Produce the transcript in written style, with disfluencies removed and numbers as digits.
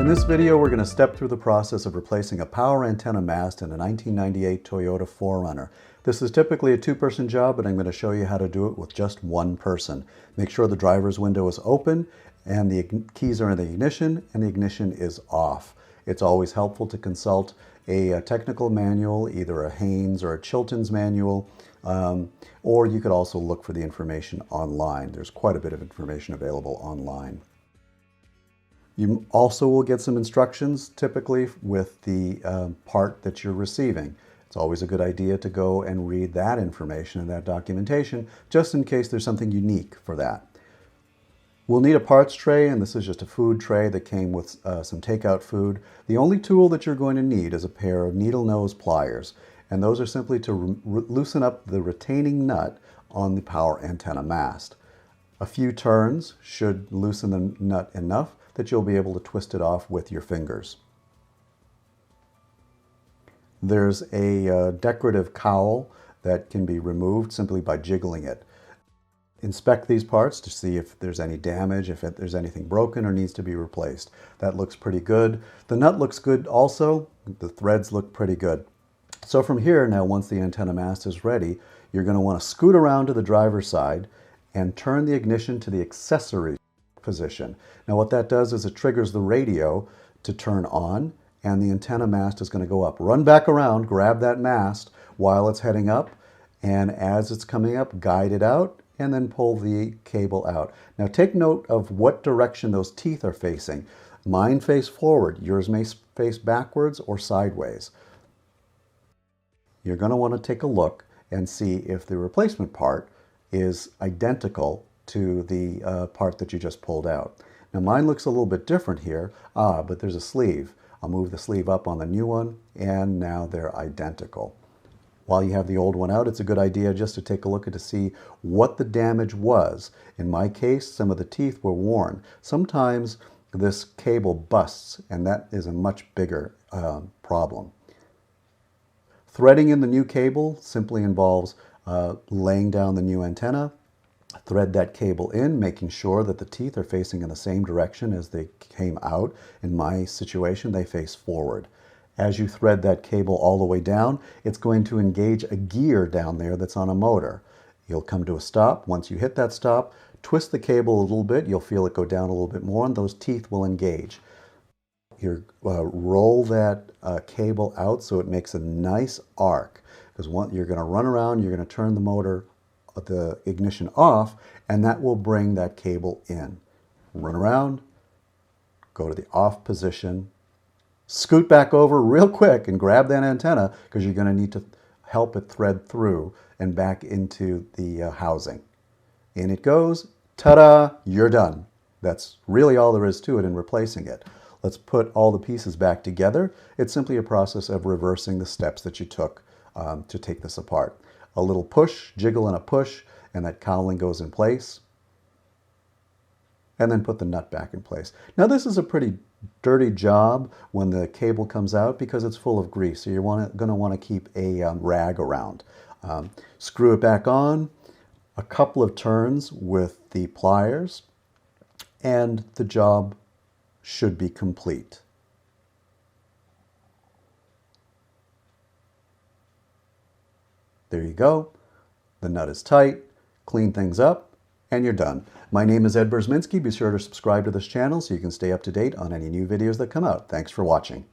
In this video, we're going to step through the process of replacing a power antenna mast in a 1998 Toyota 4Runner. This is typically a two-person job, but I'm going to show you how to do it with just one person. Make sure the driver's window is open and the keys are in the ignition and the ignition is off. It's always helpful to consult a technical manual, either a Haynes or a Chilton's manual, or you could also look for the information online. There's quite a bit of information available online. You also will get some instructions typically with the part that you're receiving. It's always a good idea to go and read that information and that documentation just in case there's something unique for that. We'll need a parts tray, and this is just a food tray that came with some takeout food. The only tool that you're going to need is a pair of needle nose pliers, and those are simply to loosen up the retaining nut on the power antenna mast. A few turns should loosen the nut enough that you'll be able to twist it off with your fingers. There's a decorative cowl that can be removed simply by jiggling it. Inspect these parts to see if there's any damage, if there's anything broken or needs to be replaced. That looks pretty good. The nut looks good also. The threads look pretty good. So from here now, once the antenna mast is ready, you're going to want to scoot around to the driver's side and turn the ignition to the accessory position. Now what that does is it triggers the radio to turn on, and the antenna mast is going to go up. Run back around, grab that mast while it's heading up, and as it's coming up, guide it out and then pull the cable out. Now take note of what direction those teeth are facing. Mine face forward, yours may face backwards or sideways. You're going to want to take a look and see if the replacement part is identical to the part that you just pulled out. Now mine looks a little bit different here, but there's a sleeve. I'll move the sleeve up on the new one, and now they're identical. While you have the old one out, it's a good idea just to take a look at to see what the damage was. In my case, some of the teeth were worn. Sometimes this cable busts, and that is a much bigger problem. Threading in the new cable simply involves laying down the new antenna, thread that cable in, making sure that the teeth are facing in the same direction as they came out. In my situation, they face forward. As you thread that cable all the way down, it's going to engage a gear down there that's on a motor. You'll come to a stop. Once you hit that stop, twist the cable a little bit. You'll feel it go down a little bit more, and those teeth will engage. You roll that cable out so it makes a nice arc, because you're going to run around, you're going to turn the motor, the ignition off, and that will bring that cable in. Run around, go to the off position, scoot back over real quick and grab that antenna, because you're going to need to help it thread through and back into the housing. In it goes. Ta-da! You're done. That's really all there is to it in replacing it. Let's put all the pieces back together. It's simply a process of reversing the steps that you took to take this apart. A little push, jiggle and a push, and that cowling goes in place. And then put the nut back in place. Now this is a pretty dirty job when the cable comes out because it's full of grease, so you're going to want to keep a rag around. Screw it back on, a couple of turns with the pliers, and the job should be complete. There you go. The nut is tight. Clean things up, and you're done. My name is Ed Burzminski. Be sure to subscribe to this channel so you can stay up to date on any new videos that come out. Thanks for watching.